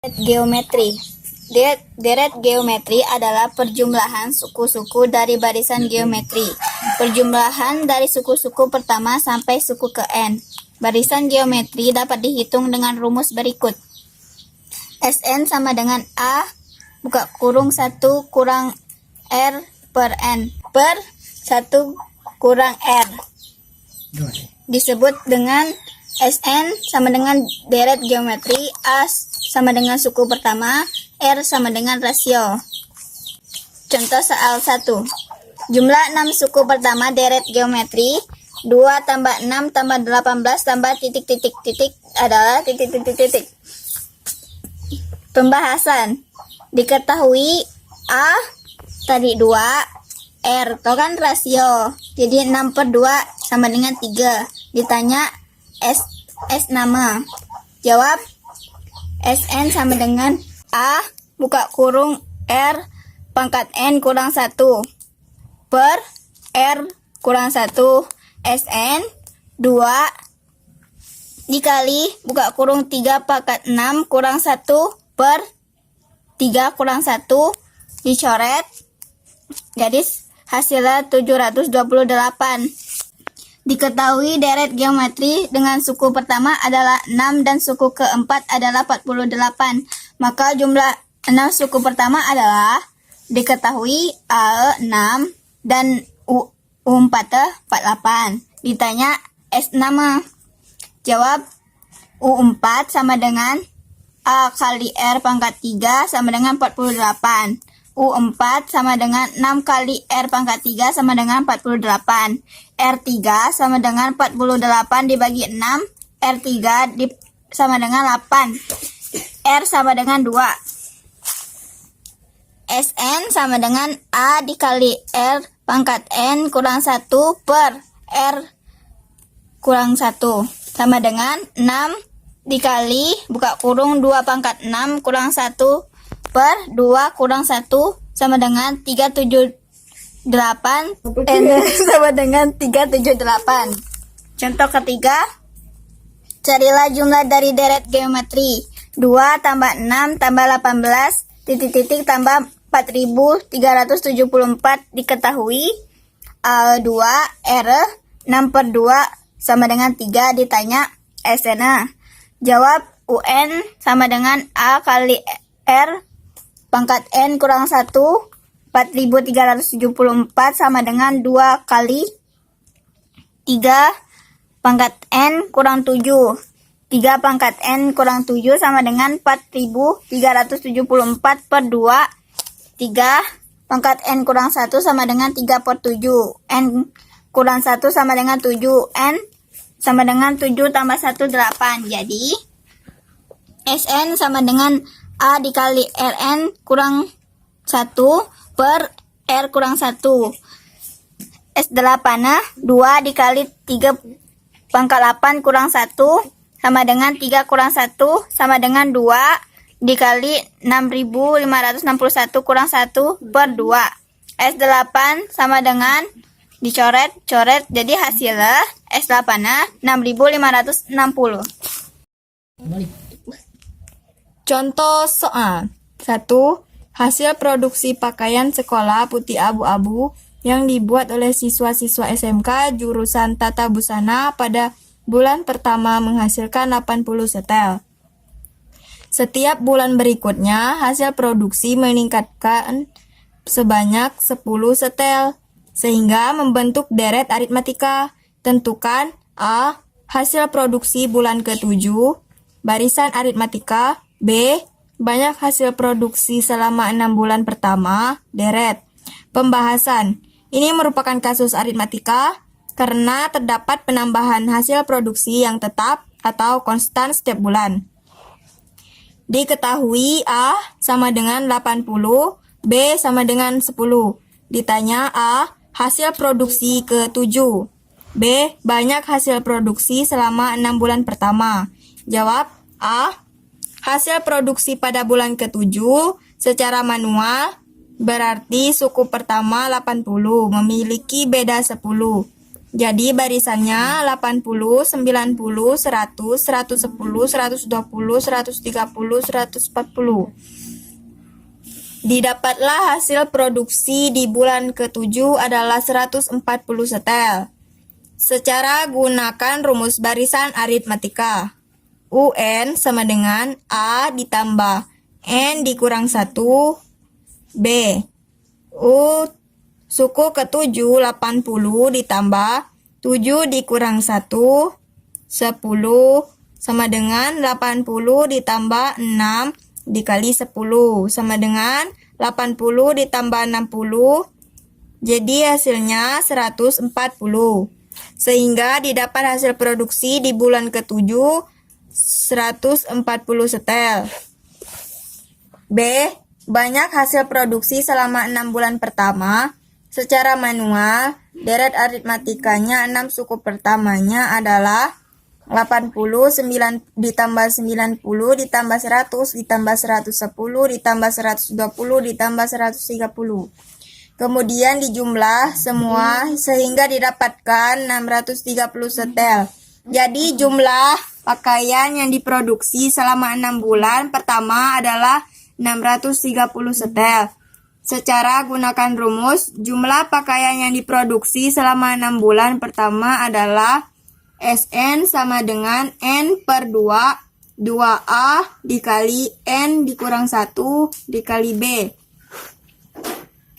Geometri. Deret geometri adalah perjumlahan suku-suku dari barisan geometri. Perjumlahan dari suku-suku pertama sampai suku ke n. Barisan geometri dapat dihitung dengan rumus berikut. Sn sama dengan A buka kurung 1 kurang R per N per 1 kurang R. Disebut dengan Sn sama dengan deret geometri, A sama dengan suku pertama, R sama dengan rasio. Contoh soal 1. Jumlah 6 suku pertama deret geometri 2 tambah 6 tambah 18 tambah titik-titik-titik adalah titik-titik-titik. Pembahasan. Diketahui A tadi 2, R itu kan rasio. Jadi 6 per 2 sama dengan 3. Ditanya S nama. Jawab Sn sama dengan A buka kurung R pangkat N kurang 1 per R kurang 1 Sn 2 dikali buka kurung 3 pangkat 6 kurang 1 per 3 kurang 1 dicoret. Jadi hasilnya 728. Diketahui deret geometri dengan suku pertama adalah 6 dan suku keempat adalah 48. Maka jumlah 6 suku pertama adalah diketahui A 6 dan U4 48. Ditanya S nama. Jawab U4 sama dengan A kali R pangkat 3 sama dengan 48. U4 sama dengan 6 kali R pangkat 3 sama dengan 48. R3 sama dengan 48 dibagi 6. R3 sama dengan 8. R sama dengan 2. Sn sama dengan A dikali R pangkat N kurang 1 per R kurang 1. Sama dengan 6 dikali buka kurung 2 pangkat 6 kurang 1 per 2 kurang 1 sama dengan 378 N sama dengan 378. Contoh ketiga, carilah jumlah dari deret geometri 2 tambah 6 tambah 18 titik-titik tambah 4374 diketahui A2 R 6 per 2 sama dengan 3 ditanya Sn. Jawab UN sama dengan A kali R pangkat N kurang 1 4374 sama dengan 2 kali 3 pangkat N kurang 7. 3 pangkat N kurang 7 sama dengan 4374 per 2. 3 pangkat N kurang 1 sama dengan 3 per 7. N kurang 1 sama dengan 7. N sama dengan 7 tambah 1 8. Jadi Sn sama dengan A dikali Rn kurang 1 per R kurang 1. S8 2 dikali 3 pangkat 8 kurang 1 sama dengan 3 kurang 1 sama dengan 2 dikali 6561 kurang 1 per 2. S8 sama dengan dicoret-coret jadi hasilnya S8 6560. Contoh soal 1. Hasil produksi pakaian sekolah putih abu-abu yang dibuat oleh siswa-siswa SMK jurusan Tata Busana pada bulan pertama menghasilkan 80 setel. Setiap bulan berikutnya hasil produksi meningkatkan sebanyak 10 setel sehingga membentuk deret aritmatika. Tentukan A. Hasil produksi bulan ke-7 barisan aritmatika. B. Banyak hasil produksi selama 6 bulan pertama, deret. Pembahasan. Ini merupakan kasus aritmatika karena terdapat penambahan hasil produksi yang tetap atau konstan setiap bulan. Diketahui A sama dengan 80, B sama dengan 10. Ditanya A. Hasil produksi ke-7. B. Banyak hasil produksi selama 6 bulan pertama. Jawab A. Hasil produksi pada bulan ke-7 secara manual berarti suku pertama 80 memiliki beda 10. Jadi barisannya 80, 90, 100, 110, 120, 130, 140. Didapatlah hasil produksi di bulan ke-7 adalah 140 setel. Secara gunakan rumus barisan aritmatika. UN sama dengan A ditambah N dikurang 1 B. U suku ke-7 80 ditambah 7 dikurang 1 10 sama dengan 80 ditambah 6 dikali 10 sama dengan 80 ditambah 60, jadi hasilnya 140. Sehingga didapat hasil produksi di bulan ke-7 140 setel. B. Banyak hasil produksi selama 6 bulan pertama. Secara manual, deret aritmatikanya 6 suku pertamanya adalah 80, 9 ditambah 90, ditambah 100, ditambah 110, ditambah 120, ditambah 130. Kemudian dijumlah semua sehingga didapatkan 630 setel. Jadi jumlah pakaian yang diproduksi selama 6 bulan pertama adalah 630 setel. Secara gunakan rumus, jumlah pakaian yang diproduksi selama 6 bulan pertama adalah SN sama dengan N per 2, 2A dikali N dikurang 1 dikali B.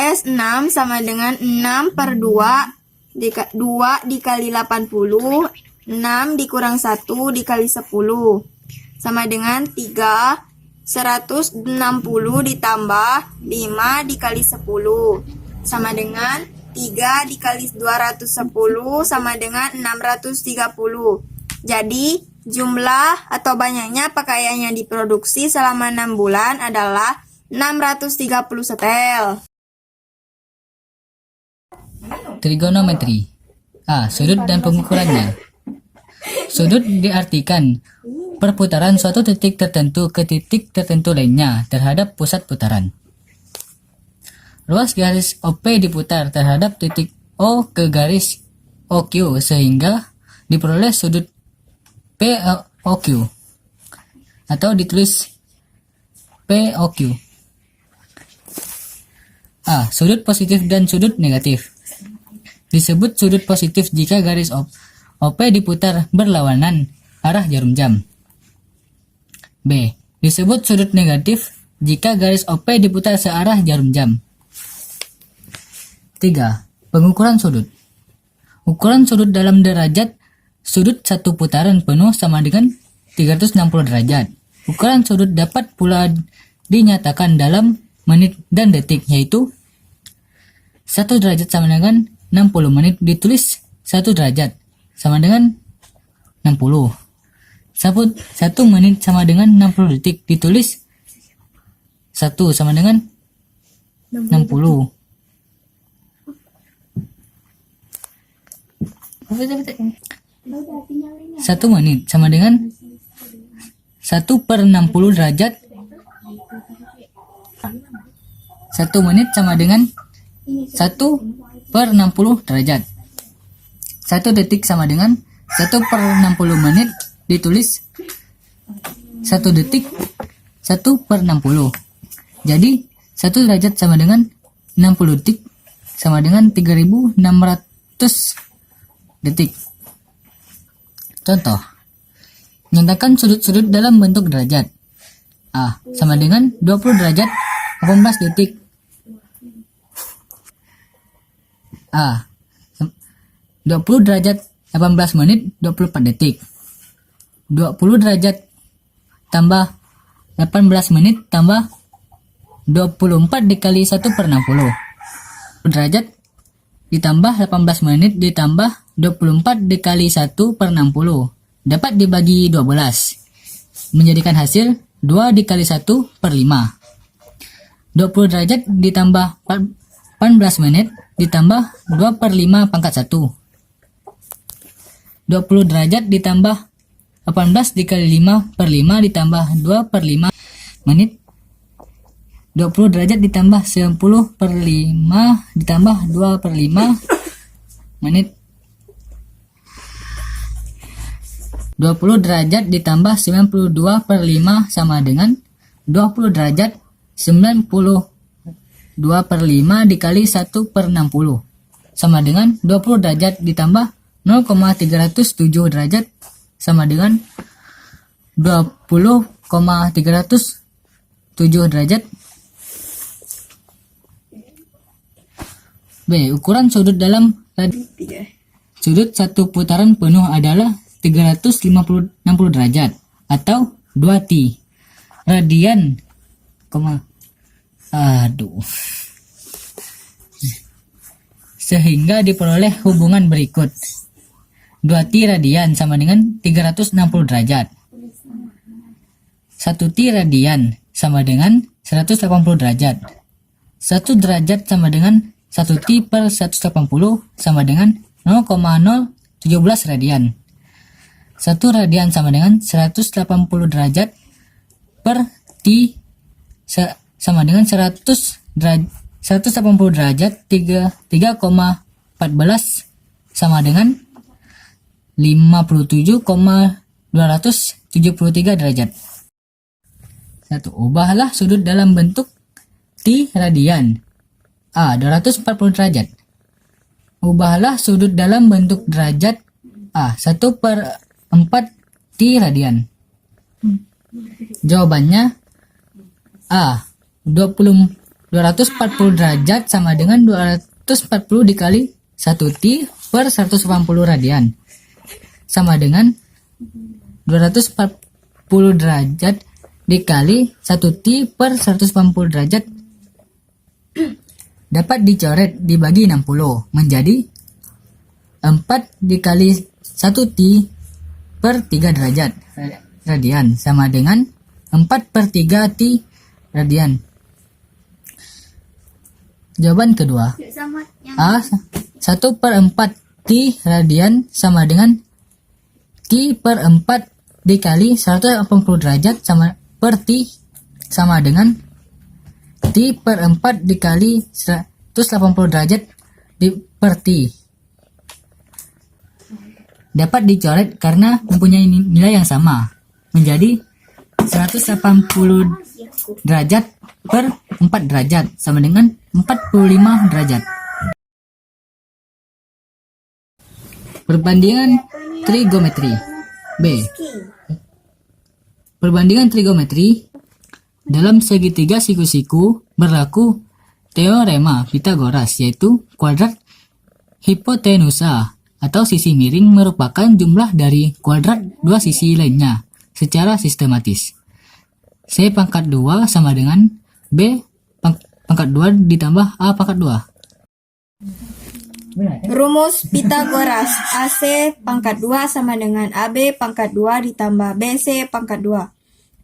S6 sama dengan 6 per 2, 2 dikali 80, 6 dikurang 1 dikali 10. Sama dengan 3, 160 ditambah 5 dikali 10. Sama dengan 3 dikali 210 sama dengan 630. Jadi, jumlah atau banyaknya pakaian yang diproduksi selama 6 bulan adalah 630 setel. Trigonometri. A. Sudut dan pengukurannya. Sudut diartikan perputaran suatu titik tertentu ke titik tertentu lainnya terhadap pusat putaran. Ruas garis OP diputar terhadap titik O ke garis OQ sehingga diperoleh sudut POQ atau ditulis POQ. A. Sudut positif dan sudut negatif. Disebut sudut positif jika garis OP diputar berlawanan arah jarum jam. B. Disebut sudut negatif jika garis OP diputar searah jarum jam. 3. Pengukuran sudut. Ukuran sudut dalam derajat sudut satu putaran penuh sama dengan 360 derajat. Ukuran sudut dapat pula dinyatakan dalam menit dan detik, yaitu 1 derajat sama dengan 60 menit ditulis 1 derajat sama dengan 60. 1 menit sama dengan 60 detik ditulis 1 sama dengan 60. 1 menit sama dengan 1 per 60 derajat. 1 menit sama dengan 1 per 60 derajat. 1 detik sama dengan 1 per 60 menit ditulis 1 detik 1 per 60. Jadi 1 derajat sama dengan 60 detik sama dengan 3600 detik. Contoh, nyatakan sudut-sudut dalam bentuk derajat. A sama dengan 20 derajat 18 detik. A 20 derajat 18 menit 24 detik. 20 derajat tambah 18 menit tambah 24 dikali 1 per 60. Derajat ditambah 18 menit ditambah 24 dikali 1 per 60 dapat dibagi 12 menjadikan hasil 2 dikali 1 per 5. 20 derajat ditambah 18 menit ditambah 2 per 5 pangkat 1. 20 derajat ditambah 18 dikali 5 per 5 ditambah 2 per 5 menit. 20 derajat ditambah 10 per 5 ditambah 2 per 5 menit. 20 derajat ditambah 92 per 5 sama dengan 20 derajat 92 per 5 dikali 1 per 60 sama dengan 20 derajat ditambah 0,307 derajat sama dengan 20,307 derajat. B. Ukuran sudut dalam sudut satu putaran penuh adalah 360 derajat atau 2t. Radian, sehingga diperoleh hubungan berikut. 2t radian sama dengan 360 derajat. 1t radian sama dengan 180 derajat. 1 derajat sama dengan 1t per 180 sama dengan 0,017 radian. 1 radian sama dengan 180 derajat per t sama dengan 180 derajat 3,14 sama dengan 57,273 derajat. 1. Ubahlah sudut dalam bentuk t radian. A. 240 derajat. Ubahlah sudut dalam bentuk derajat A. 1 per 4 t radian. Jawabannya A. 240 derajat sama dengan 240 dikali 1t per 180 radian sama dengan 240 derajat dikali 1t per 180 derajat dapat dicoret dibagi 60 menjadi 4 dikali 1t per 3 derajat radian sama dengan 4 per 3 t radian. Jawaban kedua A. 1 per 4 t radian sama dengan t per 4 dikali 180 derajat sama per t sama dengan t per 4 dikali 180 derajat per t. Dapat dicoret karena mempunyai nilai yang sama menjadi 180 derajat per 4 derajat sama dengan 45 derajat. Perbandingan trigonometri. B. Perbandingan trigonometri. Dalam segitiga siku-siku berlaku teorema Pythagoras, yaitu kuadrat hipotenusa atau sisi miring merupakan jumlah dari kuadrat dua sisi lainnya secara sistematis. C pangkat 2 sama dengan B pangkat 2 ditambah A pangkat 2. Rumus Pythagoras. AC pangkat 2 sama dengan AB pangkat 2 ditambah BC pangkat 2.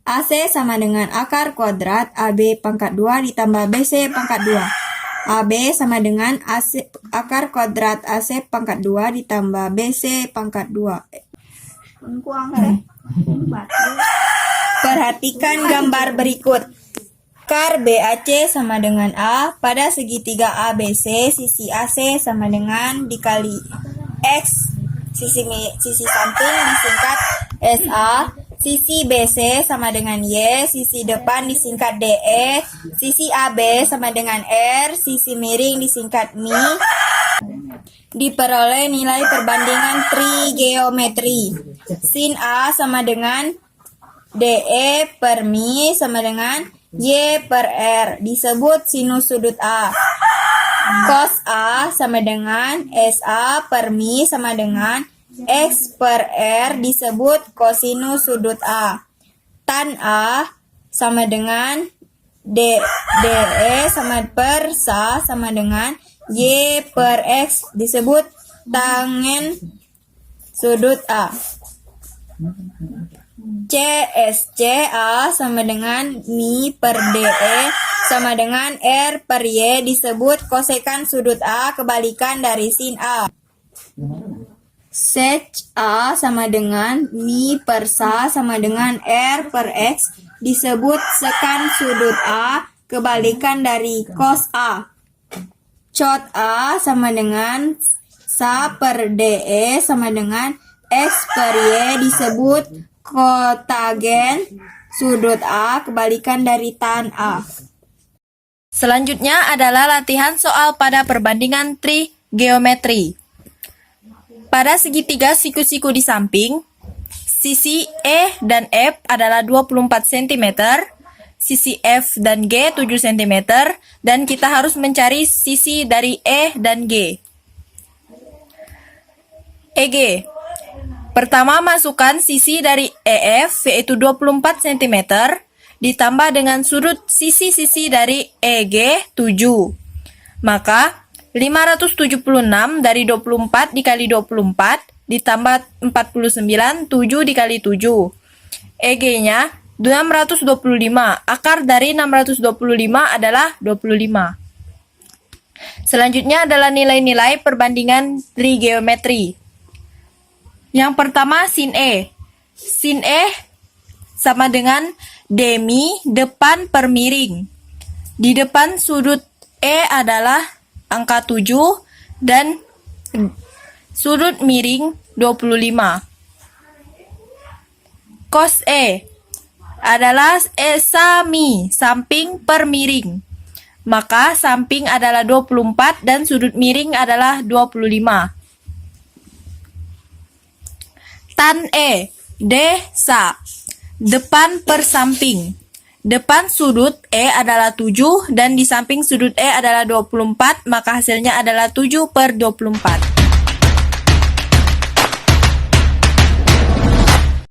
AC sama dengan akar kuadrat AB pangkat 2 ditambah BC pangkat 2. AB sama dengan akar kuadrat AC pangkat 2 ditambah BC pangkat 2. Perhatikan gambar berikut. Kar BAC sama dengan A. Pada segitiga ABC, sisi AC sama dengan dikali X. Sisi samping disingkat SA. Sisi BC sama dengan Y, sisi depan disingkat DE, sisi AB sama dengan R, sisi miring disingkat Mi. Diperoleh nilai perbandingan trigonometri. Sin A sama dengan DE per Mi sama dengan Y per R, disebut sinus sudut A. Cos A sama dengan SA per Mi sama dengan X per R, disebut kosinus sudut A. Tan A sama dengan DE sama per SA sama dengan Y per X, disebut tangen sudut A. CSC A sama dengan Mi per DE sama dengan R per Y, disebut kosekan sudut A kebalikan dari sin A. Sec A sama dengan Mi per SA sama dengan R per X, disebut sekan sudut A kebalikan dari cos A. Cot A sama dengan SA per DE sama dengan X per Y disebut kotagen sudut A kebalikan dari tan A. Selanjutnya adalah latihan soal pada perbandingan trigeometri. Pada segitiga siku-siku di samping, sisi E dan F adalah 24 cm, sisi F dan G 7 cm, dan kita harus mencari sisi dari E dan G. EG. Pertama, masukkan sisi dari EF yaitu 24 cm ditambah dengan sudut sisi-sisi dari EG 7. Maka 576 dari 24 dikali 24 ditambah 49, 7 dikali 7. EG-nya 625. Akar dari 625 adalah 25. Selanjutnya adalah nilai-nilai perbandingan trigeometri. Yang pertama, sin E. Sin E sama dengan demi depan per miring. Di depan sudut E adalah angka 7 dan sudut miring 25. Cos E adalah sami samping per miring. Maka samping adalah 24 dan sudut miring adalah 25. Tan E, desa, depan per samping. Depan sudut E adalah 7 dan di samping sudut E adalah 24, maka hasilnya adalah 7 per 24.